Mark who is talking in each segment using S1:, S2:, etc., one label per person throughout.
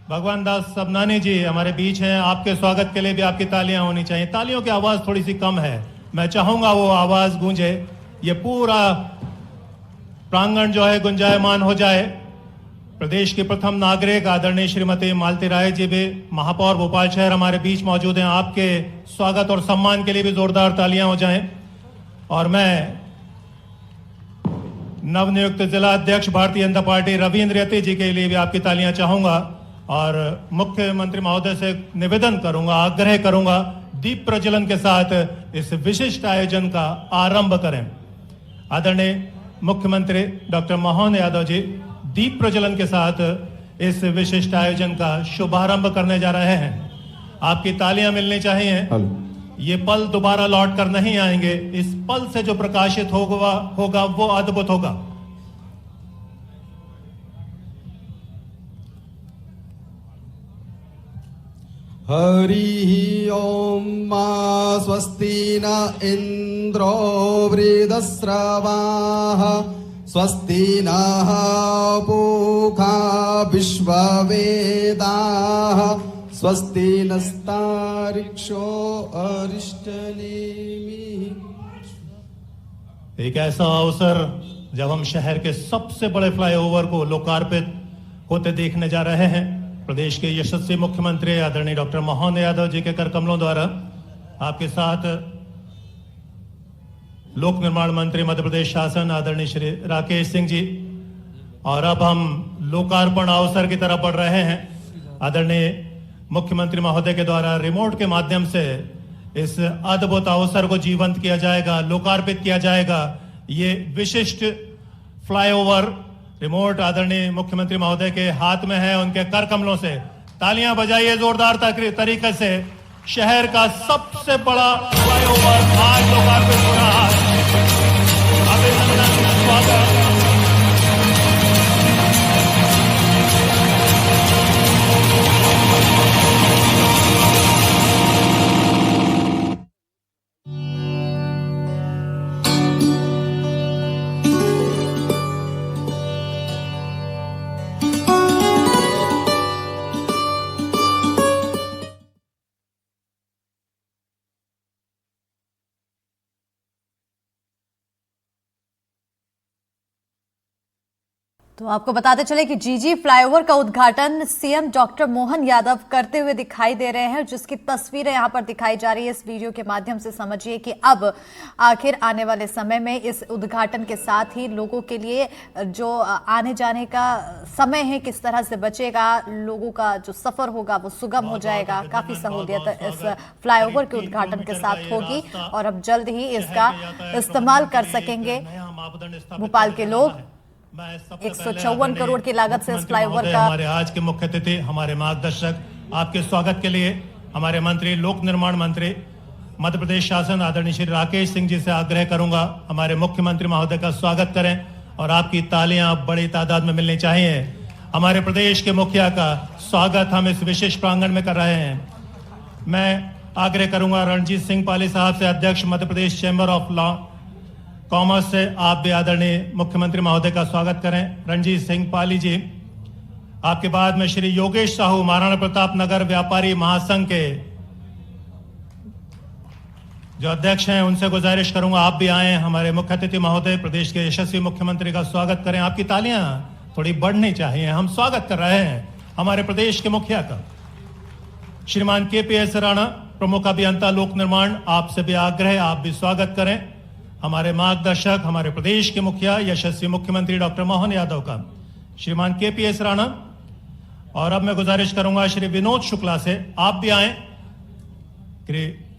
S1: भगवान दास सबनानी जी हमारे बीच हैं। आपके स्वागत के लिए भी आपकी तालियां होनी चाहिए। तालियों की आवाज थोड़ी सी कम है, मैं चाहूंगा वो आवाज गूंजे, ये पूरा प्रांगण जो है गुंजायमान हो जाए। प्रदेश के प्रथम नागरिक आदरणीय श्रीमती मालती राय जी भी महापौर भोपाल शहर हमारे बीच मौजूद हैं। आपके स्वागत और सम्मान के लिए भी जोरदार तालियां हो जाएं। और मैं नवनियुक्त जिला अध्यक्ष भारतीय जनता पार्टी रविंद्र यति जी के लिए भी आपकी तालियां चाहूंगा और मुख्यमंत्री महोदय से निवेदन करूंगा, आग्रह करूंगा, दीप प्रज्वलन के साथ इस विशिष्ट आयोजन का आरंभ करें। आदरणीय मुख्यमंत्री डॉक्टर मोहन यादव जी दीप प्रज्वलन के साथ इस विशिष्ट आयोजन का शुभारंभ करने जा रहे हैं। आपकी तालियां मिलनी चाहिए। ये पल दोबारा लौट कर नहीं आएंगे। इस पल से जो प्रकाशित होगा वो अद्भुत होगा।
S2: हरि ओम मा स्वस्ति न इंद्रो वृद्धस्रवाः स्वस्ति नः पूषा विश्ववेदाः स्वस्ति नस्तार्क्ष्यो अरिष्टनेमिः।
S1: एक ऐसा अवसर जब हम शहर के सबसे बड़े फ्लाईओवर को लोकार्पित होते देखने जा रहे हैं। प्रदेश के यशस्वी मुख्यमंत्री आदरणीय डॉक्टर मोहन यादव जी के कर कमलों द्वारा आपके साथ लोक निर्माण मंत्री मध्य प्रदेश शासन आदरणीय श्री राकेश सिंह जी, और अब हम लोकार्पण अवसर की तरफ बढ़ रहे हैं। आदरणीय मुख्यमंत्री महोदय के द्वारा रिमोट के माध्यम से इस अद्भुत अवसर को जीवंत किया जाएगा, लोकार्पित किया जाएगा। ये विशिष्ट फ्लाईओवर रिमोट आदरणीय मुख्यमंत्री महोदय के हाथ में है, उनके कर कमलों से तालियां बजाइए जोरदार तरीके से। शहर का सबसे बड़ा फ्लाईओवर आज लोकार्पित हो रहा है। अभिनंदन, स्वागत।
S3: तो आपको बताते चले कि जीजी फ्लाईओवर का उद्घाटन सीएम डॉक्टर मोहन यादव करते हुए दिखाई दे रहे हैं, जिसकी तस्वीरें यहां पर दिखाई जा रही है। इस वीडियो के माध्यम से समझिए कि अब आखिर आने वाले समय में इस उद्घाटन के साथ ही लोगों के लिए जो आने जाने का समय है किस तरह से बचेगा, लोगों का जो सफर होगा वो सुगम हो जाएगा। काफी सहूलियत इस फ्लाईओवर के उद्घाटन के साथ होगी और अब जल्द ही इसका इस्तेमाल कर सकेंगे भोपाल के लोग। 154 करोड़ की लागत से इस फ्लाईओवर का
S1: हमारे आज के मुख्य अतिथि, हमारे मार्गदर्शक, आपके स्वागत के लिए हमारे मंत्री लोक निर्माण मंत्री मध्य प्रदेश शासन आदरणीय श्री राकेश सिंह जी से आग्रह करूंगा हमारे मुख्यमंत्री महोदय का स्वागत करें और आपकी तालियां बड़ी तादाद में मिलनी चाहिए। हमारे प्रदेश के मुखिया का स्वागत हम इस विशेष प्रांगण में कर रहे हैं। मैं आग्रह करूंगा रणजीत सिंह पाली साहब से, अध्यक्ष Madhya Pradesh chamber of law commerce से, आप भी आदरणीय मुख्यमंत्री महोदय का स्वागत करें। रणजीत सिंह पाली जी, आपके बाद में श्री योगेश साहू महाराणा प्रताप नगर व्यापारी महासंघ के जो अध्यक्ष हैं, उनसे गुजारिश करूंगा आप भी आए। हमारे मुख्य अतिथि महोदय प्रदेश के यशस्वी मुख्यमंत्री का स्वागत करें। आपकी तालियां थोड़ी बढ़नी चाहिए। हम स्वागत कर रहे हैं हमारे प्रदेश के मुखिया का। श्रीमान KPS राणा प्रमुख अभियंता लोक निर्माण, आपसे भी आग्रह, आप भी स्वागत करें। हमारे मार्गदर्शक, हमारे प्रदेश के मुखिया यशस्वी मुख्यमंत्री डॉक्टर मोहन यादव का, श्रीमान KPS राणा। और अब मैं गुजारिश करूंगा श्री विनोद शुक्ला से, आप भी आए।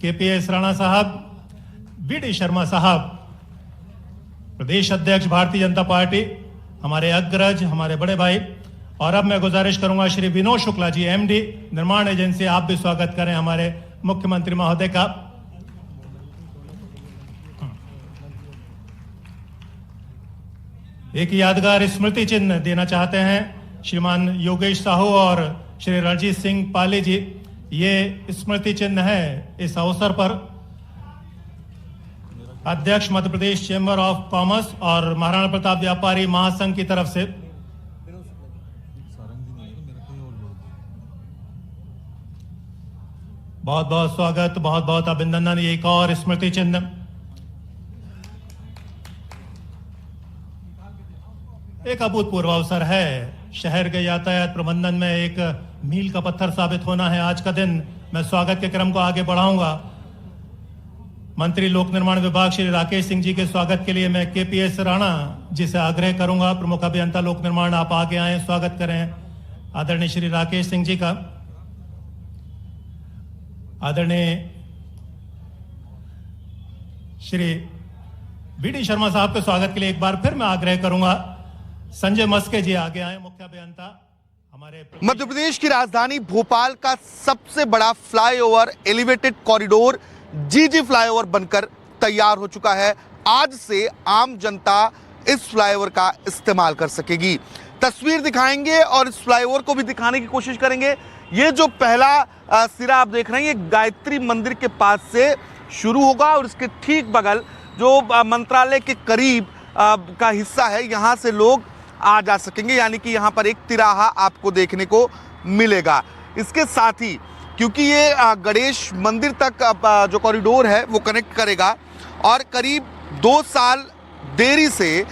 S1: KPS राणा साहब, BD शर्मा साहब प्रदेश अध्यक्ष भारतीय जनता पार्टी, हमारे अग्रज, हमारे बड़े भाई। और अब मैं गुजारिश करूंगा श्री विनोद शुक्ला जी MD निर्माण एजेंसी, आप भी स्वागत करें हमारे मुख्यमंत्री महोदय का। एक यादगार स्मृति चिन्ह देना चाहते हैं श्रीमान योगेश साहू और श्री रणजीत सिंह पाली जी। ये स्मृति चिन्ह है इस अवसर पर अध्यक्ष Madhya Pradesh chamber of commerce और महाराणा प्रताप व्यापारी महासंघ की तरफ से। बहुत बहुत स्वागत, बहुत बहुत अभिनंदन। ये एक और स्मृति चिन्ह, एक अभूतपूर्व अवसर है। शहर के यातायात प्रबंधन में एक मील का पत्थर साबित होना है आज का दिन। मैं स्वागत के क्रम को आगे बढ़ाऊंगा। मंत्री लोक निर्माण विभाग श्री राकेश सिंह जी के स्वागत के लिए मैं केपीएस राणा जी से आग्रह करूंगा, प्रमुख अभियंता लोक निर्माण, आप आगे आए, स्वागत करें आदरणीय श्री राकेश सिंह जी का। आदरणीय श्री बीडी शर्मा साहब के स्वागत के लिए एक बार फिर मैं आग्रह करूंगा। संजय मस्के जी आगे आए, मुख्य अभियंता हमारे।
S4: मध्य प्रदेश की राजधानी भोपाल का सबसे बड़ा फ्लाईओवर एलिवेटेड कॉरिडोर जीजी फ्लाईओवर बनकर तैयार हो चुका है। आज से आम जनता इस फ्लाईओवर का इस्तेमाल कर सकेगी। तस्वीर दिखाएंगे और इस फ्लाईओवर को भी दिखाने की कोशिश करेंगे। ये जो पहला सिरा आप देख रहे हैं, ये गायत्री मंदिर के पास से शुरू होगा और इसके ठीक बगल जो मंत्रालय के करीब का हिस्सा है, यहाँ से लोग आ जा सकेंगे, यानी कि यहाँ पर एक तिराहा आपको देखने को मिलेगा। इसके साथ ही क्योंकि ये गणेश मंदिर तक जो कॉरिडोर है वो कनेक्ट करेगा और करीब 2 साल देरी से,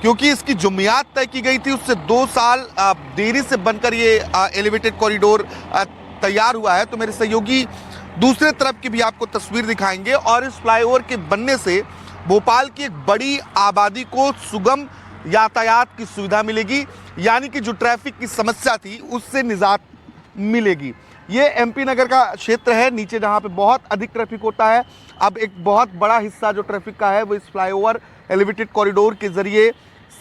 S4: क्योंकि इसकी जो मियाद तय की गई थी उससे 2 साल देरी से बनकर ये एलिवेटेड कॉरिडोर तैयार हुआ है। तो मेरे सहयोगी दूसरे तरफ की भी आपको तस्वीर दिखाएंगे और इस फ्लाईओवर के बनने से भोपाल की एक बड़ी आबादी को सुगम यातायात की सुविधा मिलेगी, यानी कि जो ट्रैफिक की समस्या थी उससे निजात मिलेगी। ये एमपी नगर का क्षेत्र है, नीचे जहां पे बहुत अधिक ट्रैफिक होता है। अब एक बहुत बड़ा हिस्सा जो ट्रैफिक का है वो इस फ्लाईओवर एलिवेटेड कॉरिडोर के जरिए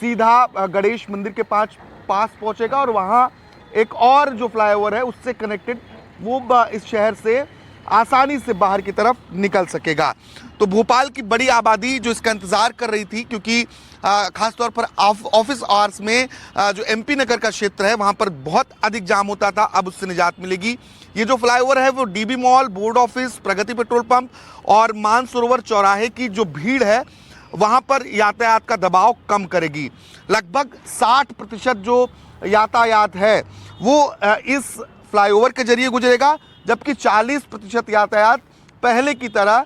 S4: सीधा गणेश मंदिर के पास पहुंचेगा और वहां एक और जो फ्लाईओवर है उससे कनेक्टेड वो इस शहर से आसानी से बाहर की तरफ निकल सकेगा। तो भोपाल की बड़ी आबादी जो इसका इंतजार कर रही थी, क्योंकि खासतौर पर ऑफिस आवर्स में जो एमपी नगर का क्षेत्र है वहां पर बहुत अधिक जाम होता था, अब उससे निजात मिलेगी। ये जो फ्लाईओवर है वो डीबी मॉल, बोर्ड ऑफिस, प्रगति पेट्रोल पंप और मानसरोवर चौराहे की जो भीड़ है वहां पर यातायात का दबाव कम करेगी। लगभग 60% जो यातायात है वो इस फ्लाईओवर के जरिए गुजरेगा, जबकि 40% यातायात पहले की तरह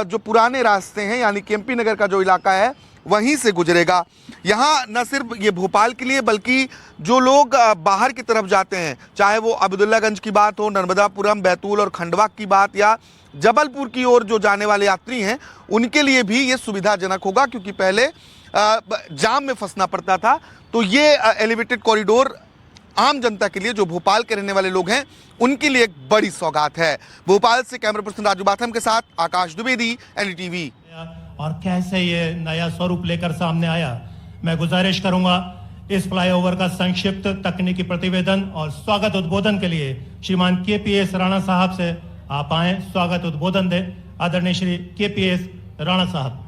S4: जो पुराने रास्ते हैं यानी कि एमपी नगर का जो इलाका है वहीं से गुजरेगा। यहाँ न सिर्फ ये भोपाल के लिए बल्कि जो लोग बाहर की तरफ जाते हैं, चाहे वो अब्दुल्लागंज की बात हो, नर्मदापुरम, बैतूल और खंडवा की बात, या जबलपुर की ओर जो जाने वाले यात्री हैं, उनके लिए भी ये सुविधाजनक होगा, क्योंकि पहले जाम में फंसना पड़ता था। तो ये एलिवेटेड कॉरिडोर आम जनता के लिए, जो भोपाल के रहने वाले लोग हैं, उनके लिए एक बड़ी सौगात है। भोपाल से कैमरा पर्सन राजू बाथम के साथ आकाश द्विवेदी, एनडीटीवी।
S1: और कैसे ये नया स्वरूप लेकर सामने आया, मैं गुजारिश करूंगा इस फ्लाईओवर का संक्षिप्त तकनीकी प्रतिवेदन और स्वागत उद्बोधन के लिए श्रीमान केपीएस राणा साहब से आप आए, स्वागत उद्बोधन दे। आदरणीय श्री केपीएस राणा साहब।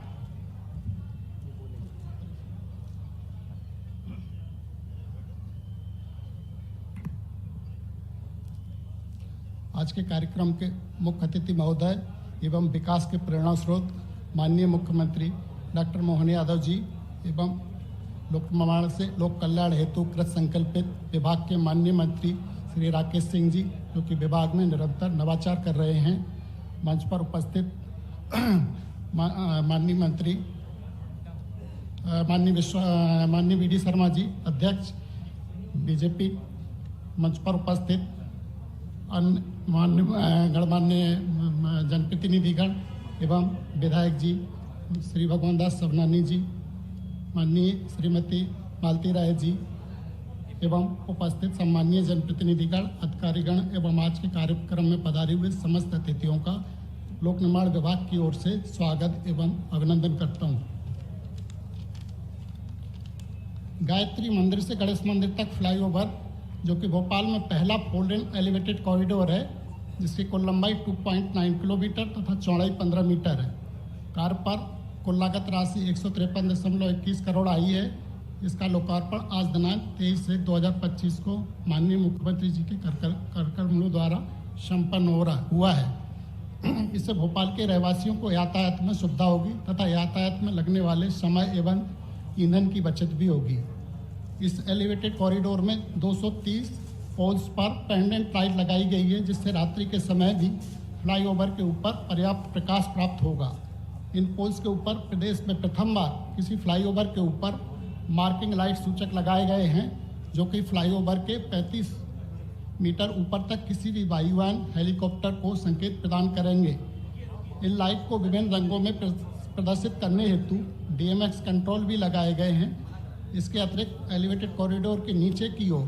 S5: आज के कार्यक्रम के मुख्य अतिथि महोदय एवं विकास के प्रेरणा स्रोत माननीय मुख्यमंत्री डॉक्टर मोहन यादव जी एवं लोक निर्माण से लोक कल्याण हेतु कृत संकल्पित विभाग के माननीय मंत्री श्री राकेश सिंह जी, जो कि विभाग में निरंतर नवाचार कर रहे हैं। मंच पर उपस्थित माननीय मंत्री माननीय बीडी शर्मा जी, अध्यक्ष बीजेपी, मंच पर उपस्थित गणमान्य जनप्रतिनिधिगण एवं विधायक जी श्री भगवान दास सबनानी जी, माननीय श्रीमती मालती राय जी एवं उपस्थित सम्मानीय जनप्रतिनिधिगण, अधिकारीगण एवं आज के कार्यक्रम में पधारे हुए समस्त अतिथियों का लोक निर्माण विभाग की ओर से स्वागत एवं अभिनंदन करता हूँ। गायत्री मंदिर से गणेश मंदिर तक फ्लाईओवर, जो कि भोपाल में पहला 4 लेन एलिवेटेड कॉरिडोर है, जिसकी कुल लंबाई 2.9 किलोमीटर तथा चौड़ाई 15 मीटर है। कार्य पर कुल लागत राशि 153.21 करोड़ आई है। इसका लोकार्पण आज दिनांक 23/1/2025 को माननीय मुख्यमंत्री जी के कार्यक्रमों द्वारा संपन्न हुआ है। इससे भोपाल के रहवासियों को यातायात में सुविधा होगी तथा यातायात में लगने वाले समय एवं ईंधन की बचत भी होगी। इस एलिवेटेड कॉरिडोर में 230 पोल्स पर पेंडेंट लाइट लगाई गई है, जिससे रात्रि के समय भी फ्लाईओवर के ऊपर पर्याप्त प्रकाश प्राप्त होगा। इन पोल्स के ऊपर प्रदेश में प्रथम बार किसी फ्लाईओवर के ऊपर मार्किंग लाइट सूचक लगाए गए हैं, जो कि फ्लाईओवर के 35 मीटर ऊपर तक किसी भी वायुयान हेलीकॉप्टर को संकेत प्रदान करेंगे। इन लाइट को विभिन्न रंगों में प्रदर्शित करने हेतु DMX कंट्रोल भी लगाए गए हैं। इसके अतिरिक्त एलिवेटेड कॉरिडोर के नीचे की ओर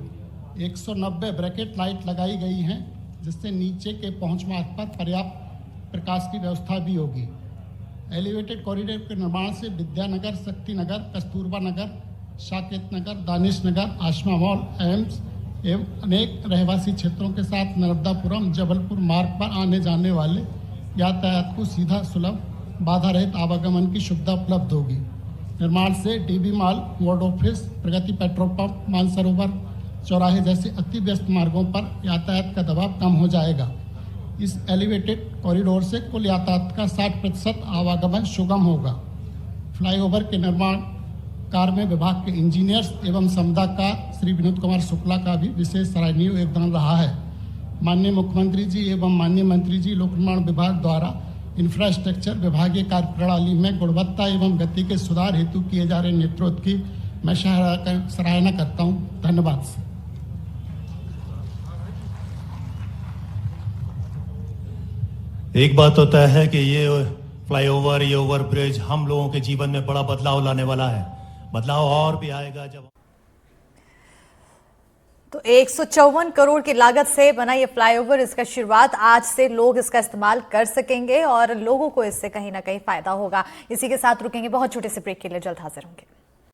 S5: 190 ब्रैकेट लाइट लगाई गई हैं, जिससे नीचे के पहुंच मार्ग पर पर्याप्त प्रकाश की व्यवस्था भी होगी। एलिवेटेड कॉरिडोर के निर्माण से विद्यानगर, शक्ति नगर, कस्तूरबा नगर, साकेत नगर, दानिश नगर, आशमा मॉल, एम्स एवं अनेक रहवासी क्षेत्रों के साथ नर्मदापुरम जबलपुर मार्ग पर आने जाने वाले यातायात को सीधा, सुलभ, बाधा रहित आवागमन की सुविधा उपलब्ध होगी। निर्माण से DB मॉल, वार्ड ऑफिस, प्रगति पेट्रोल पंप, मानसरोवर चौराहे जैसे अति व्यस्त मार्गों पर यातायात का दबाव कम हो जाएगा। इस एलिवेटेड कॉरिडोर से कुल यातायात का 60% आवागमन सुगम होगा। फ्लाईओवर के निर्माण कार्य में विभाग के इंजीनियर्स एवं समुदायकार श्री विनोद कुमार शुक्ला का भी विशेष सराहनीय योगदान रहा है। माननीय मुख्यमंत्री जी एवं माननीय मंत्री जी लोक निर्माण विभाग द्वारा इंफ्रास्ट्रक्चर विभागीय कार्यप्रणाली में गुणवत्ता एवं गति के सुधार हेतु किए जा रहे नेतृत्व की मैं सराहना करता हूँ। धन्यवाद।
S1: एक बात तो तय है कि ये फ्लाईओवर, ये ओवरब्रिज हम लोगों के जीवन में बड़ा बदलाव लाने वाला है। बदलाव और भी आएगा जब
S3: तो 154 करोड़ की लागत से बना ये फ्लाईओवर, इसका शुरुआत आज से लोग इसका इस्तेमाल कर सकेंगे और लोगों को इससे कहीं ना कहीं फायदा होगा। इसी के साथ रुकेंगे बहुत छोटे से ब्रेक के लिए, जल्द हाजिर होंगे।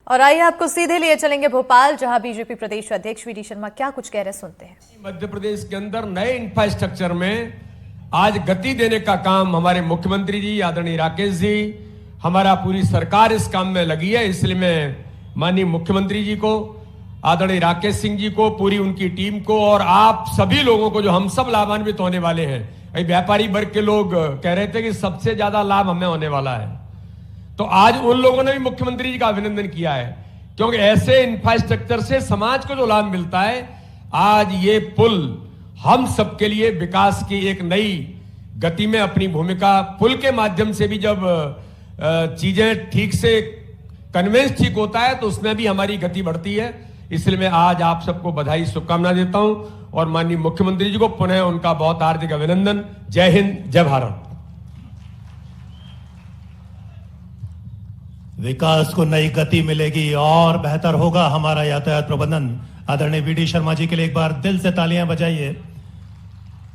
S3: और आइए आपको सीधे लिए चलेंगे भोपाल, जहां बीजेपी प्रदेश अध्यक्ष वी डी शर्मा क्या कुछ कह रहे सुनते हैं।
S6: मध्य प्रदेश के अंदर नए इंफ्रास्ट्रक्चर में आज गति देने का काम हमारे मुख्यमंत्री जी आदरणीय राकेश जी, हमारा पूरी सरकार इस काम में लगी है। इसलिए मैं माननीय मुख्यमंत्री जी को, आदरणीय राकेश सिंह जी को, पूरी उनकी टीम को और आप सभी लोगों को, जो हम सब लाभान्वित होने वाले हैं। व्यापारी वर्ग के लोग कह रहे थे कि सबसे ज्यादा लाभ हमें होने वाला है, तो आज उन लोगों ने भी मुख्यमंत्री जी का अभिनंदन किया है, क्योंकि ऐसे इंफ्रास्ट्रक्चर से समाज को जो लाभ मिलता है, आज ये पुल हम सबके लिए विकास की एक नई गति में अपनी भूमिका, पुल के माध्यम से भी जब चीजें ठीक से कन्वेंस ठीक होता है तो उसमें भी हमारी गति बढ़ती है। इसलिए मैं आज आप सबको बधाई, शुभकामना देता हूं और माननीय मुख्यमंत्री जी को पुनः उनका बहुत हार्दिक अभिनंदन। जय हिंद, जय भारत।
S1: विकास को नई गति मिलेगी और बेहतर होगा हमारा यातायात प्रबंधन। आदरणीय वी डी शर्मा जी के लिए एक बार दिल से तालियां बजाइए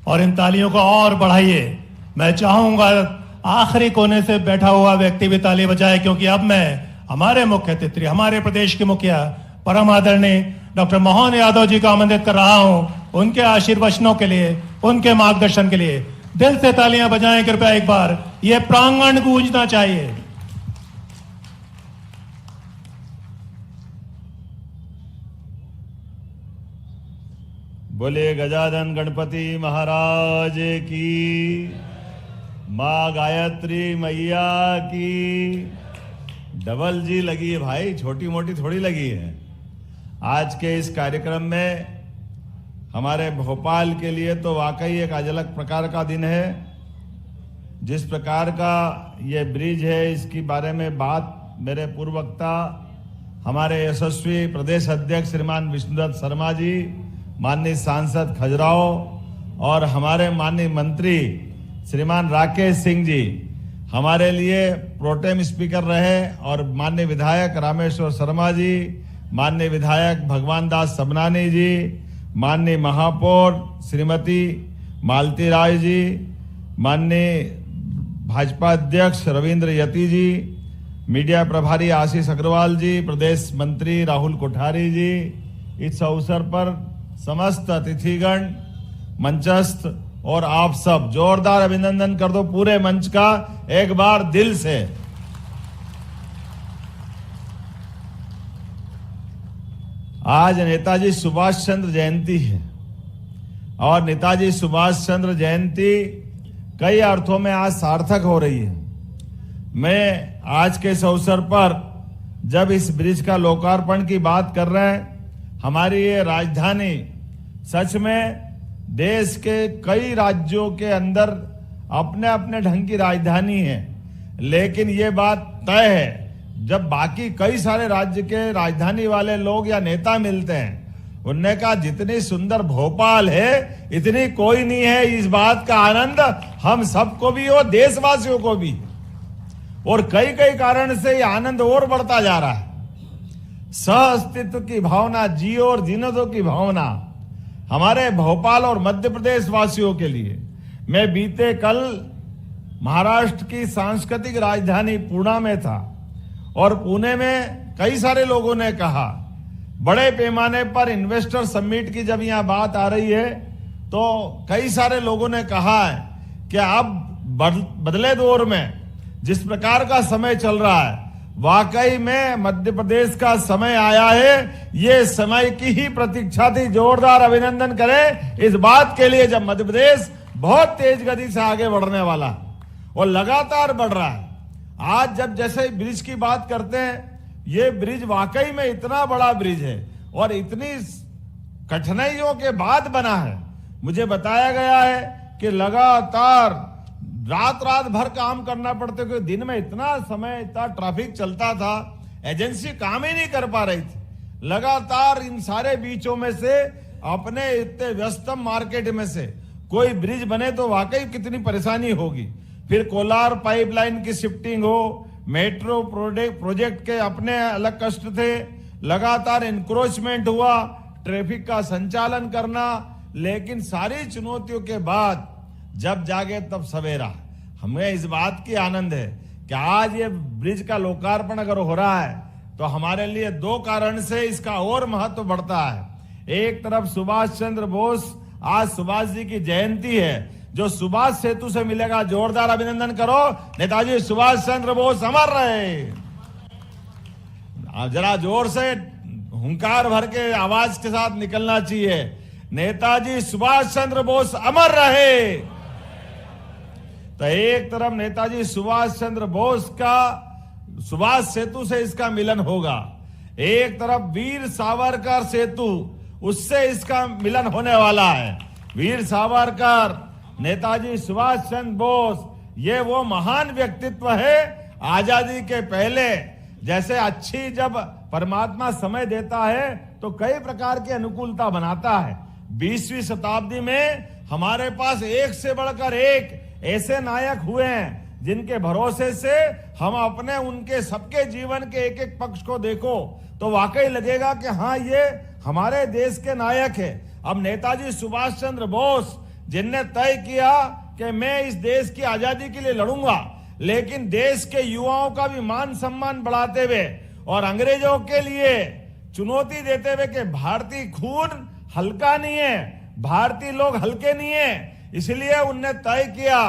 S1: और इन तालियों को और बढ़ाइए। मैं चाहूंगा आखिरी कोने से बैठा हुआ व्यक्ति भी ताली बजाए, क्योंकि अब मैं हमारे मुख्य अतिथि, हमारे प्रदेश के मुखिया परम आदरणीय डॉक्टर मोहन यादव जी को आमंत्रित कर रहा हूं उनके आशीर्वचनों के लिए, उनके मार्गदर्शन के लिए। दिल से तालियां बजाएं कृपया एक बार, ये प्रांगण गूंजना चाहिए।
S7: बोले गजानन गणपति महाराज की, माँ गायत्री मैया की। डबल जी लगी है भाई, छोटी मोटी थोड़ी लगी है। आज के इस कार्यक्रम में हमारे भोपाल के लिए तो वाकई एक अलग प्रकार का दिन है। जिस प्रकार का ये ब्रिज है, इसके बारे में बात मेरे पूर्व वक्ता हमारे यशस्वी प्रदेश अध्यक्ष श्रीमान विष्णुदत्त शर्मा जी, माननीय सांसद खजुराहो और हमारे माननीय मंत्री श्रीमान राकेश सिंह जी, हमारे लिए प्रोटेम स्पीकर रहे, और माननीय विधायक रामेश्वर शर्मा जी, माननीय विधायक भगवान दास सबनानी जी, माननीय महापौर श्रीमती मालती राय जी, माननीय भाजपा अध्यक्ष रविंद्र यति जी, मीडिया प्रभारी आशीष अग्रवाल जी, प्रदेश मंत्री राहुल कोठारी जी। इस अवसर पर समस्त अतिथिगण, मंचस्थ और आप सब जोरदार अभिनंदन कर दो पूरे मंच का एक बार दिल से। आज नेताजी सुभाष चंद्र जयंती है और नेताजी सुभाष चंद्र जयंती कई अर्थों में आज सार्थक हो रही है। मैं आज के इस अवसर पर जब इस ब्रिज का लोकार्पण की बात कर रहे हैं, हमारी ये राजधानी सच में देश के कई राज्यों के अंदर अपने अपने ढंग की राजधानी है, लेकिन ये बात तय है जब बाकी कई सारे राज्य के राजधानी वाले लोग या नेता मिलते हैं, उनने कहा जितनी सुंदर भोपाल है इतनी कोई नहीं है। इस बात का आनंद हम सबको भी और देशवासियों को भी, और कई कई कारण से ये आनंद और बढ़ता जा रहा है। सह अस्तित्व की भावना, जियो और जीने दो की भावना हमारे भोपाल और मध्य प्रदेश वासियों के लिए। मैं बीते कल महाराष्ट्र की सांस्कृतिक राजधानी पुणे में था और पुणे में कई सारे लोगों ने कहा, बड़े पैमाने पर इन्वेस्टर समिट की जब यहां बात आ रही है तो कई सारे लोगों ने कहा है कि अब बदले दौर में जिस प्रकार का समय चल रहा है, वाकई में मध्य प्रदेश का समय आया है। ये समय की ही प्रतीक्षा थी। जोरदार अभिनंदन करें इस बात के लिए जब मध्य प्रदेश बहुत तेज गति से आगे बढ़ने वाला है और लगातार बढ़ रहा है। आज जब जैसे ब्रिज की बात करते हैं, ये ब्रिज वाकई में इतना बड़ा ब्रिज है और इतनी कठिनाइयों के बाद बना है। मुझे बताया गया है कि लगातार रात भर काम करना पड़ते, क्योंकि दिन में इतना समय इतना ट्रैफिक चलता था, एजेंसी काम ही नहीं कर पा रही थी। लगातार इन सारे बीचों में से, अपने इतने व्यस्तम मार्केट में से कोई ब्रिज बने तो वाकई कितनी परेशानी होगी। फिर कोलार पाइपलाइन की शिफ्टिंग हो, मेट्रो प्रोजेक्ट के अपने अलग कष्ट थे, लगातार इंक्रोचमेंट हुआ, ट्रैफिक का संचालन करना, लेकिन सारी चुनौतियों के बाद जब जागे तब सवेरा। हमें इस बात की आनंद है कि आज ये ब्रिज का लोकार्पण अगर हो रहा है तो हमारे लिए दो कारण से इसका और महत्व बढ़ता है। एक तरफ सुभाष चंद्र बोस, आज सुभाष जी की जयंती है, जो सुभाष सेतु से मिलेगा। जोरदार अभिनंदन करो, नेताजी सुभाष चंद्र बोस अमर रहे। जरा जोर से हुंकार भर के आवाज के साथ निकलना चाहिए, नेताजी सुभाष चंद्र बोस अमर रहे। तो एक तरफ नेताजी सुभाष चंद्र बोस का सुभाष सेतु से इसका मिलन होगा, एक तरफ वीर सावरकर सेतु, उससे इसका मिलन होने वाला है। वीर सावरकर, नेताजी सुभाष चंद्र बोस, ये वो महान व्यक्तित्व है आजादी के पहले। जैसे अच्छी जब परमात्मा समय देता है तो कई प्रकार की अनुकूलता बनाता है। 20वीं शताब्दी में हमारे पास एक से बढ़कर एक ऐसे नायक हुए हैं जिनके भरोसे से हम अपने उनके सबके जीवन के एक एक पक्ष को देखो तो वाकई लगेगा कि हाँ, ये हमारे देश के नायक है। अब नेताजी सुभाष चंद्र बोस जिनने तय किया कि मैं इस देश की आजादी के लिए लड़ूंगा, लेकिन देश के युवाओं का भी मान सम्मान बढ़ाते हुए और अंग्रेजों के लिए चुनौती देते हुए कि भारतीय खून हल्का नहीं है, भारतीय लोग हल्के नहीं है, इसलिए उनने तय किया।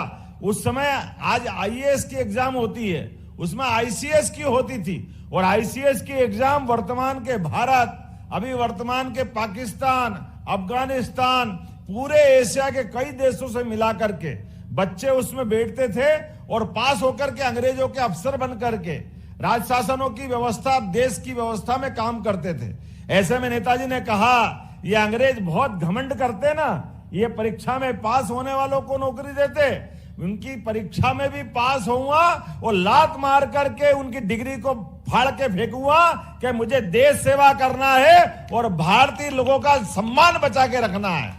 S7: उस समय आज आईएएस की एग्जाम होती है, उसमें आईसीएस की होती थी, और आईसीएस की एग्जाम वर्तमान के भारत, अभी वर्तमान के पाकिस्तान, अफगानिस्तान, पूरे एशिया के कई देशों से मिलाकर के बच्चे उसमें बैठते थे और पास होकर के अंग्रेजों के अफसर बन करके राज शासनों की व्यवस्था, देश की व्यवस्था में काम करते थे। ऐसे में नेताजी ने कहा, ये अंग्रेज बहुत घमंड करते ना, ये परीक्षा में पास होने वालों को नौकरी देते, उनकी परीक्षा में भी पास होऊंगा और लात मार करके उनकी डिग्री को फाड़ के फेंकूंगा कि मुझे देश सेवा करना है और भारतीय लोगों का सम्मान बचा के रखना है।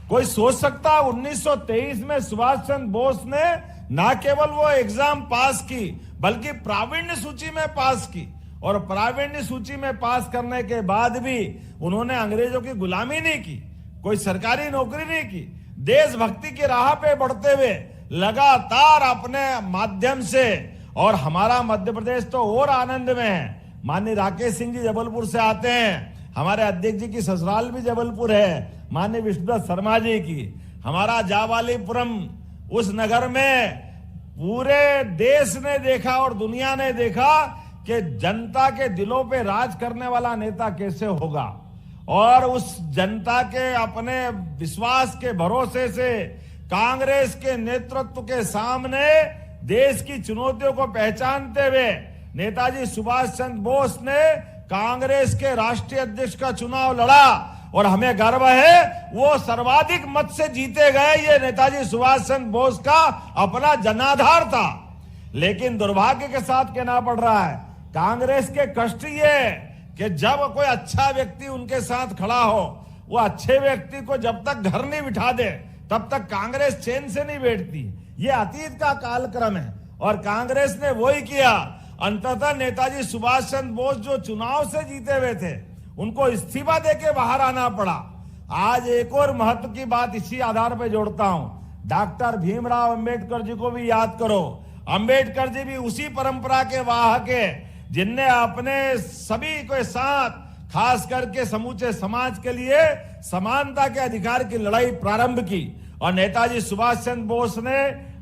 S7: कोई सोच सकता 1923 में सुभाष चंद्र बोस ने ना केवल वो एग्जाम पास की बल्कि प्रावीण्य सूची में पास की, और प्रावीण्य सूची में पास करने के बाद भी उन्होंने अंग्रेजों की गुलामी नहीं की, कोई सरकारी नौकरी नहीं की, देशभक्ति की राह पे बढ़ते हुए लगातार अपने माध्यम से। और हमारा मध्य प्रदेश तो और आनंद में है। माननीय राकेश सिंह जी जबलपुर से आते हैं, हमारे अध्यक्ष जी की ससुराल भी जबलपुर है, माननीय विष्णुदत्त शर्मा जी की। हमारा जावालीपुरम, उस नगर में पूरे देश ने देखा और दुनिया ने देखा कि जनता के दिलों पे राज करने वाला नेता कैसे होगा, और उस जनता के अपने विश्वास के भरोसे से कांग्रेस के नेतृत्व के सामने देश की चुनौतियों को पहचानते हुए नेताजी सुभाष चंद्र बोस ने कांग्रेस के राष्ट्रीय अध्यक्ष का चुनाव लड़ा और हमें गर्व है वो सर्वाधिक मत से जीते गए। ये नेताजी सुभाष चंद्र बोस का अपना जनाधार था। लेकिन दुर्भाग्य के साथ कहना पड़ रहा है, कांग्रेस के कष्ट ये कि जब कोई अच्छा व्यक्ति उनके साथ खड़ा हो, वो अच्छे व्यक्ति को जब तक घर नहीं बिठा दे तब तक कांग्रेस चैन से नहीं बैठती। ये अतीत का कालक्रम है और कांग्रेस ने वही किया। अंततः नेताजी सुभाष चंद्र बोस जो चुनाव से जीते हुए थे, उनको इस्तीफा देके बाहर आना पड़ा। आज एक और महत्व की बात इसी आधार पर जोड़ता हूं, डॉक्टर भीमराव अंबेडकर जी को भी याद करो। अंबेडकर जी भी उसी परंपरा के वाहक है जिनने अपने सभी के साथ खास करके समूचे समाज के लिए समानता के अधिकार की लड़ाई प्रारंभ की। और नेताजी सुभाष चंद्र बोस ने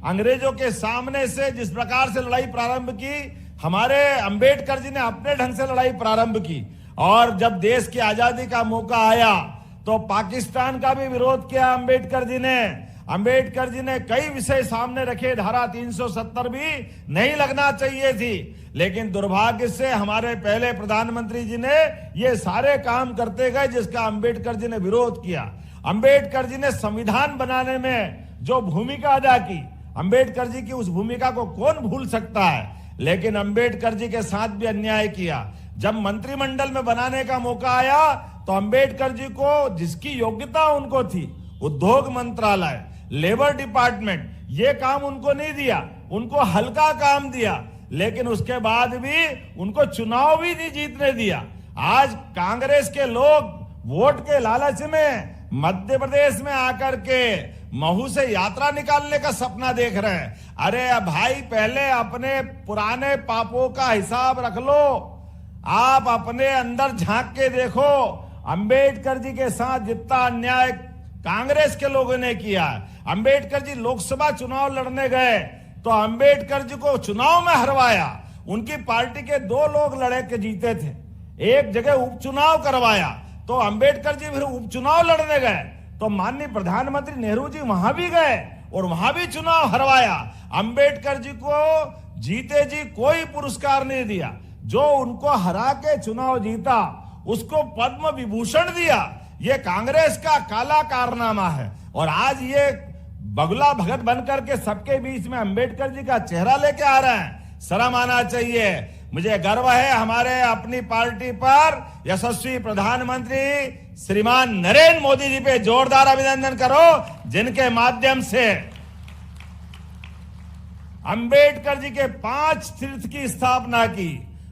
S7: अंग्रेजों के सामने से जिस प्रकार से लड़ाई प्रारंभ की, हमारे अंबेडकर जी ने अपने ढंग से लड़ाई प्रारंभ की। और जब देश की आजादी का मौका आया तो पाकिस्तान का भी विरोध किया अंबेडकर जी ने। अंबेडकर जी ने कई विषय सामने रखे, धारा 370 भी नहीं लगना चाहिए थी, लेकिन दुर्भाग्य से हमारे पहले प्रधानमंत्री जी ने ये सारे काम करते गए जिसका अंबेडकर जी ने विरोध किया। अंबेडकर जी ने संविधान बनाने में जो भूमिका अदा की, अंबेडकर जी की उस भूमिका को कौन भूल सकता है। लेकिन अंबेडकर जी के साथ भी अन्याय किया। जब मंत्रिमंडल में बनाने का मौका आया तो अंबेडकर जी को जिसकी योग्यता उनको थी, उद्योग मंत्रालय, लेबर डिपार्टमेंट, ये काम उनको नहीं दिया, उनको हल्का काम दिया। लेकिन उसके बाद भी उनको चुनाव भी नहीं जीतने दिया। आज कांग्रेस के लोग वोट के लालच में मध्य प्रदेश में आकर के महू से यात्रा निकालने का सपना देख रहे हैं। अरे भाई, पहले अपने पुराने पापों का हिसाब रख लो। आप अपने अंदर झांक के देखो, अंबेडकर जी के साथ जितना अन्याय कांग्रेस के लोगों ने किया। अंबेडकर जी लोकसभा चुनाव लड़ने गए तो अंबेडकर जी को चुनाव में हरवाया। उनकी पार्टी के 2 लोग लड़े के जीते थे, एक जगह उपचुनाव करवाया तो अंबेडकर जी फिर उपचुनाव लड़ने गए तो माननीय प्रधानमंत्री नेहरू जी वहां भी गए और वहां भी चुनाव हरवाया। अंबेडकर जी को जीते जी कोई पुरस्कार नहीं दिया, जो उनको हरा के चुनाव जीता उसको पद्म विभूषण दिया। ये कांग्रेस का काला कारनामा है। और आज ये बगुला भगत बनकर के सबके बीच में अंबेडकर जी का चेहरा लेके आ रहे हैं, शर्म आना चाहिए। मुझे गर्व है हमारे अपनी पार्टी पर यशस्वी प्रधानमंत्री श्रीमान नरेंद्र मोदी जी पे जोरदार अभिनंदन करो, जिनके माध्यम से अंबेडकर जी के 5 तीर्थ की स्थापना की।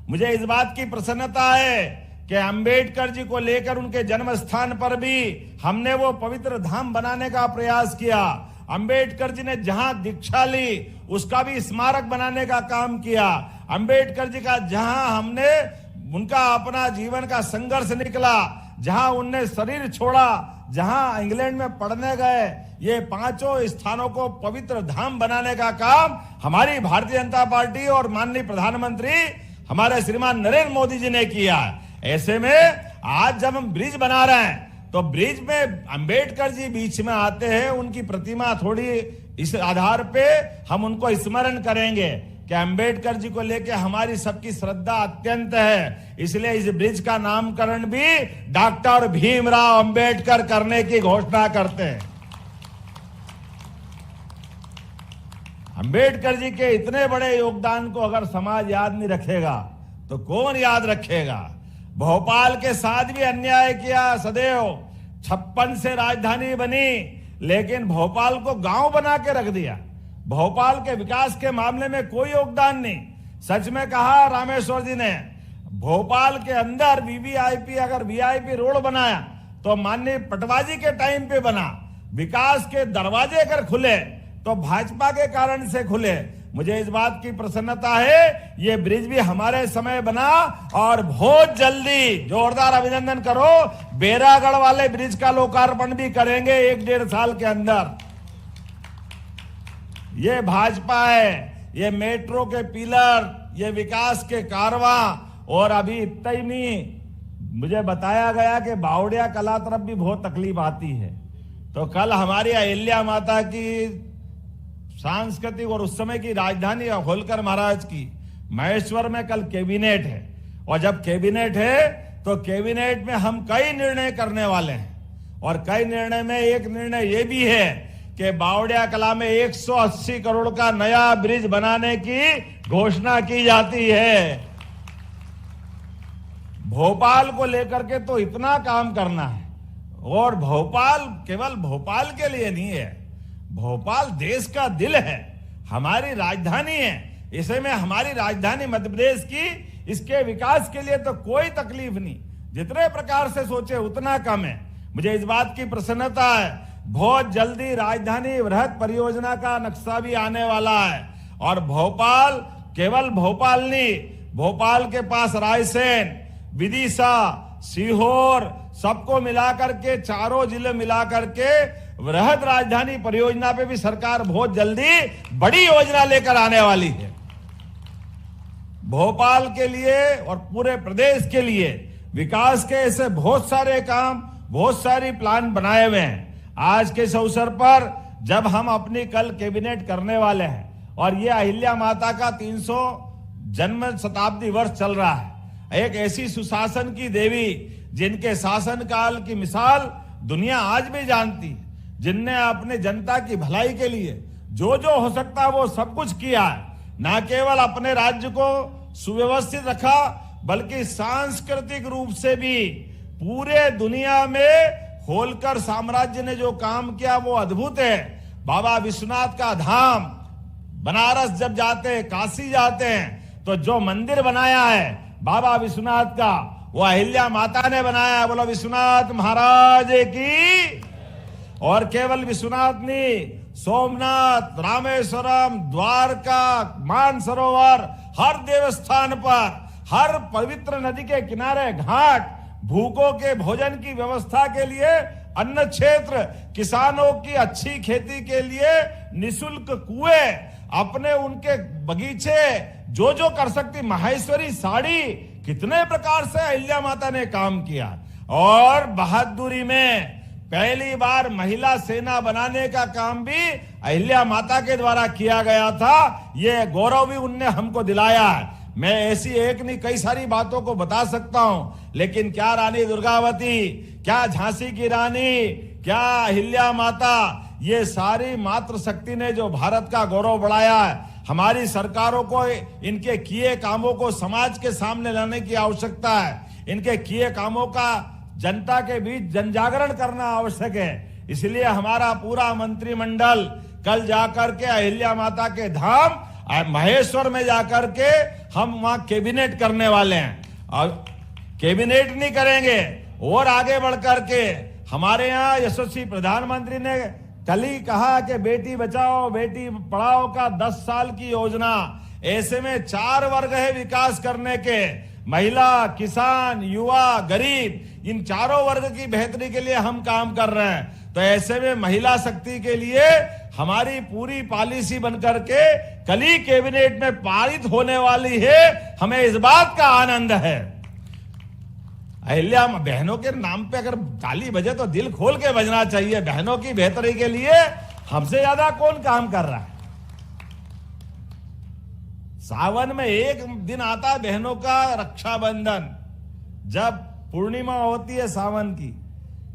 S7: मुझे इस बात की प्रसन्नता है कि अंबेडकर जी को लेकर उनके जन्म स्थान पर भी हमने वो पवित्र धाम बनाने का प्रयास किया। अंबेडकर जी ने जहां दीक्षा ली उसका भी स्मारक बनाने का काम किया। अंबेडकर जी का जहां हमने उनका अपना जीवन का संघर्ष निकला, जहां उनने शरीर छोड़ा, जहां इंग्लैंड में पढ़ने गए, ये 5 स्थानों को पवित्र धाम बनाने का काम हमारी भारतीय जनता पार्टी और माननीय प्रधानमंत्री हमारे श्रीमान नरेंद्र मोदी जी ने किया। ऐसे में आज जब हम ब्रिज बना रहे हैं तो ब्रिज में अंबेडकर जी बीच में आते हैं, उनकी प्रतिमा थोड़ी इस आधार पे हम उनको स्मरण करेंगे कि अंबेडकर जी को लेके हमारी सबकी श्रद्धा अत्यंत है। इसलिए इस ब्रिज का नामकरण भी डॉक्टर भीमराव अंबेडकर करने की घोषणा करते हैं। अंबेडकर जी के इतने बड़े योगदान को अगर समाज याद नहीं रखेगा तो कौन याद रखेगा। भोपाल के साथ भी अन्याय किया सदैव। 56 से राजधानी बनी, लेकिन भोपाल को गांव बना के रख दिया। भोपाल के विकास के मामले में कोई योगदान नहीं। सच में कहा रामेश्वर जी ने, भोपाल के अंदर वीवीआईपी अगर वीआईपी रोड बनाया तो माननीय पटवाजी के टाइम पे बना। विकास के दरवाजे अगर खुले तो भाजपा के कारण से खुले। मुझे इस बात की प्रसन्नता है, ये ब्रिज भी हमारे समय बना और बहुत जल्दी जोरदार अभिनंदन करो, बेरागढ़ वाले ब्रिज का लोकार्पण भी करेंगे 1-1.5 साल के अंदर। ये भाजपा है, ये मेट्रो के पिलर, ये विकास के कारवां। और अभी इतना ही नहीं, मुझे बताया गया कि बावड़िया कला तरफ भी बहुत तकलीफ आती है। तो कल हमारी अहिल्या माता की सांस्कृतिक और उस समय की राजधानी होलकर महाराज की महेश्वर में कल कैबिनेट है, और जब कैबिनेट है तो कैबिनेट में हम कई निर्णय करने वाले हैं और कई निर्णय में एक निर्णय ये भी है कि बावड़िया कला में 180 करोड़ का नया ब्रिज बनाने की घोषणा की जाती है। भोपाल को लेकर के तो इतना काम करना है और भोपाल केवल भोपाल के लिए नहीं है, भोपाल देश का दिल है, हमारी राजधानी है। इसे में हमारी राजधानी मध्य प्रदेश की इसके विकास के लिए तो कोई तकलीफ नहीं, जितने प्रकार से सोचे उतना कम है। मुझे इस बात की प्रसन्नता है, बहुत जल्दी राजधानी वृहद परियोजना का नक्शा भी आने वाला है और भोपाल केवल भोपाल नहीं, भोपाल के पास रायसेन, विदिशा, सीहोर सबको मिलाकर के चारों जिले मिलाकर के वृहद राजधानी परियोजना पे भी सरकार बहुत जल्दी बड़ी योजना लेकर आने वाली है। भोपाल के लिए और पूरे प्रदेश के लिए विकास के ऐसे बहुत सारे काम, बहुत सारी प्लान बनाए हुए हैं। आज के इस अवसर पर जब हम अपनी कल कैबिनेट करने वाले हैं और ये अहिल्या माता का 300 जन्म शताब्दी वर्ष चल रहा है, एक ऐसी सुशासन की देवी जिनके शासन काल की मिसाल दुनिया आज भी जानती है, जिनने अपने जनता की भलाई के लिए जो जो हो सकता वो सब कुछ किया है। न केवल अपने राज्य को सुव्यवस्थित रखा बल्कि सांस्कृतिक रूप से भी पूरे दुनिया में होलकर साम्राज्य ने जो काम किया वो अद्भुत है। बाबा विश्वनाथ का धाम, बनारस जब जाते हैं, काशी जाते हैं तो जो मंदिर बनाया है बाबा विश्वनाथ का वो अहिल्या माता ने बनाया है। बोलो विश्वनाथ महाराज की। और केवल विश्वनाथ नहीं, सोमनाथ, रामेश्वरम, द्वारका, मानसरोवर, हर देवस्थान पर, हर पवित्र नदी के किनारे घाट, भूखों के भोजन की व्यवस्था के लिए अन्न क्षेत्र, किसानों की अच्छी खेती के लिए निशुल्क कुएं, अपने उनके बगीचे, जो जो कर सकती, माहेश्वरी साड़ी, कितने प्रकार से अहिल्या माता ने काम किया। और बहादुरी में पहली बार महिला सेना बनाने का काम भी अहिल्या माता के द्वारा किया गया था। ये गौरव भी उनने हमको दिलाया है। मैं ऐसी एक नहीं कई सारी बातों को बता सकता हूं, लेकिन क्या रानी दुर्गावती, क्या झांसी की रानी, क्या अहिल्या माता, ये सारी मातृशक्ति ने जो भारत का गौरव बढ़ाया है। हमारी सरकारों को इनके किए कामों को समाज के सामने लाने की आवश्यकता है। इनके किए कामों का जनता के बीच जनजागरण करना आवश्यक है। इसलिए हमारा पूरा मंत्रिमंडल कल जाकर के अहिल्या माता के धाम महेश्वर में जाकर के हम वहां कैबिनेट करने वाले हैं। और कैबिनेट नहीं करेंगे और आगे बढ़कर के हमारे यहाँ यशस्वी प्रधानमंत्री ने कल ही कहा कि बेटी बचाओ बेटी पढ़ाओ का 10 साल की योजना, ऐसे में 4 वर्ग है विकास करने के, महिला, किसान, युवा, गरीब, इन चारों वर्ग की बेहतरी के लिए हम काम कर रहे हैं। तो ऐसे में महिला शक्ति के लिए हमारी पूरी पॉलिसी बनकर के कल ही कैबिनेट में पारित होने वाली है। हमें इस बात का आनंद है। अहिल्या बहनों के नाम पे अगर ताली बजे तो दिल खोल के बजना चाहिए। बहनों की बेहतरी के लिए हमसे ज्यादा कौन काम कर रहा है। सावन में एक दिन आता है बहनों का रक्षाबंधन, जब पूर्णिमा होती है सावन की,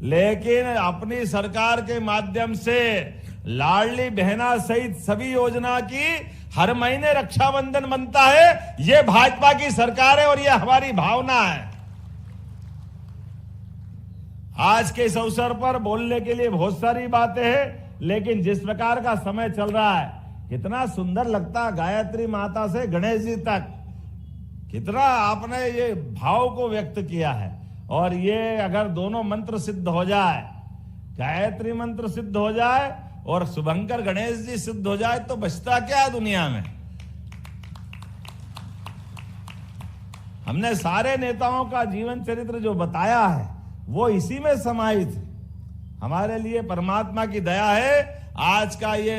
S7: लेकिन अपनी सरकार के माध्यम से लाडली बहना सहित सभी योजना की हर महीने रक्षाबंधन बनता है। ये भाजपा की सरकार है और ये हमारी भावना है। आज के इस अवसर पर बोलने के लिए बहुत सारी बातें हैं, लेकिन जिस प्रकार का समय चल रहा है, कितना सुंदर लगता है। गायत्री माता से गणेश जी तक कितना आपने ये भाव को व्यक्त किया है। और ये अगर दोनों मंत्र सिद्ध हो जाए, गायत्री मंत्र सिद्ध हो जाए और शुभंकर गणेश जी सिद्ध हो जाए, तो बचता क्या है दुनिया में। हमने सारे नेताओं का जीवन चरित्र जो बताया है वो इसी में समाहित है। हमारे लिए परमात्मा की दया है। आज का ये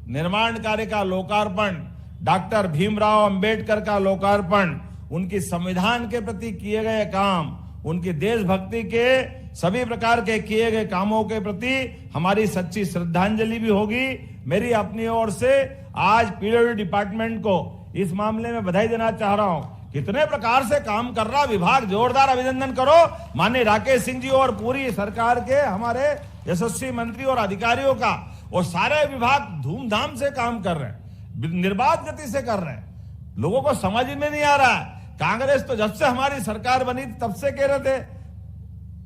S7: निर्माण कार्य का लोकार्पण, डॉक्टर भीमराव अंबेडकर का लोकार्पण, उनकी संविधान के प्रति किए गए काम, उनकी देशभक्ति के सभी प्रकार के किए गए कामों के प्रति हमारी सच्ची श्रद्धांजलि भी होगी। मेरी अपनी ओर से आज पीडब्ल्यूडी डिपार्टमेंट को इस मामले में बधाई देना चाह रहा हूं कितने प्रकार से काम कर रहा विभाग, जोरदार अभिनंदन करो माननीय राकेश सिंह जी और पूरी सरकार के हमारे यशस्वी मंत्री और अधिकारियों का। और सारे विभाग धूमधाम से काम कर रहे हैं, निर्बाध गति से कर रहे हैं। लोगों को समझ में नहीं आ रहा है। कांग्रेस तो जब से हमारी सरकार बनी तब से कह रहे थे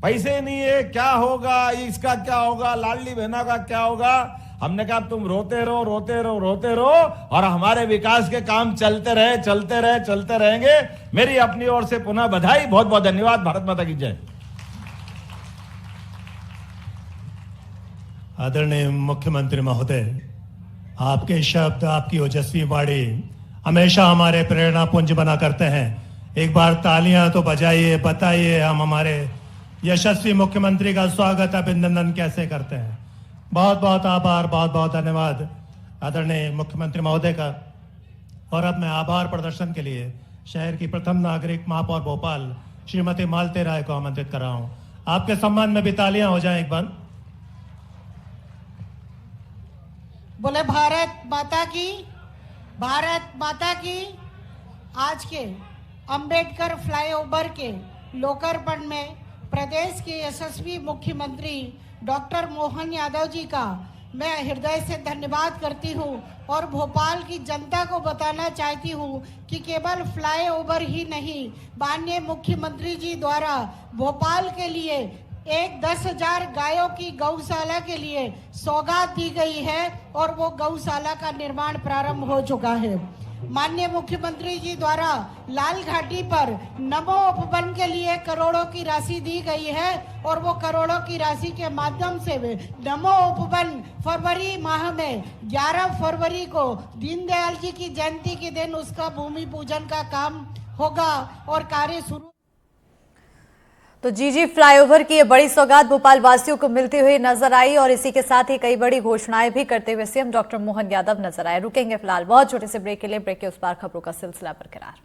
S7: पैसे नहीं है, क्या होगा, इसका क्या होगा, लाडली बहना का क्या होगा। हमने कहा तुम रोते रहो रोते रहो रोते रहो और हमारे विकास के काम चलते रहे चलते रहे चलते रहेंगे। मेरी अपनी ओर से पुनः बधाई, बहुत बहुत धन्यवाद। भारत माता की जय।
S1: आदरणीय मुख्यमंत्री महोदय, आपके शब्द, आपकी ओजस्वी वाणी हमेशा हमारे प्रेरणा पुंज बना करते हैं। एक बार तालियां तो बजाइए, बताइए हम हमारे यशस्वी मुख्यमंत्री का स्वागत अभिनंदन कैसे करते हैं। बहुत बहुत आभार, बहुत बहुत धन्यवाद आदरणीय मुख्यमंत्री महोदय का। और अब मैं आभार प्रदर्शन के लिए शहर की प्रथम नागरिक महापौर भोपाल श्रीमती मालती राय को आमंत्रित कर रहा हूं। आपके सम्मान में भी तालियां हो जाएं एक बार।
S8: बोले भारत माता की, भारत माता की। आज के अंबेडकर फ्लाईओवर के लोकार्पण में प्रदेश के यशस्वी मुख्यमंत्री डॉक्टर मोहन यादव जी का मैं हृदय से धन्यवाद करती हूं और भोपाल की जनता को बताना चाहती हूं कि केवल फ्लाईओवर ही नहीं, माननीय मुख्यमंत्री जी द्वारा भोपाल के लिए एक 10,000 गायों की गौशाला के लिए सौगात दी गई है और वो गौशाला का निर्माण प्रारंभ हो चुका है। माननीय मुख्यमंत्री जी द्वारा लाल घाटी पर नमो उपवन के लिए करोड़ों की राशि दी गई है और वो करोड़ों की राशि के माध्यम से नमो उपवन फरवरी माह में 11 फरवरी को दीनदयाल जी की जयंती के दिन उसका भूमि पूजन का काम होगा और कार्य शुरू।
S3: तो जीजी फ्लाईओवर की ये बड़ी सौगात भोपाल वासियों को मिलती हुई नजर आई और इसी के साथ ही कई बड़ी घोषणाएं भी करते हुए सीएम डॉक्टर मोहन यादव नजर आए। रुकेंगे फिलहाल बहुत छोटे से ब्रेक के लिए। ब्रेक के उस पार खबरों का सिलसिला बरकरार।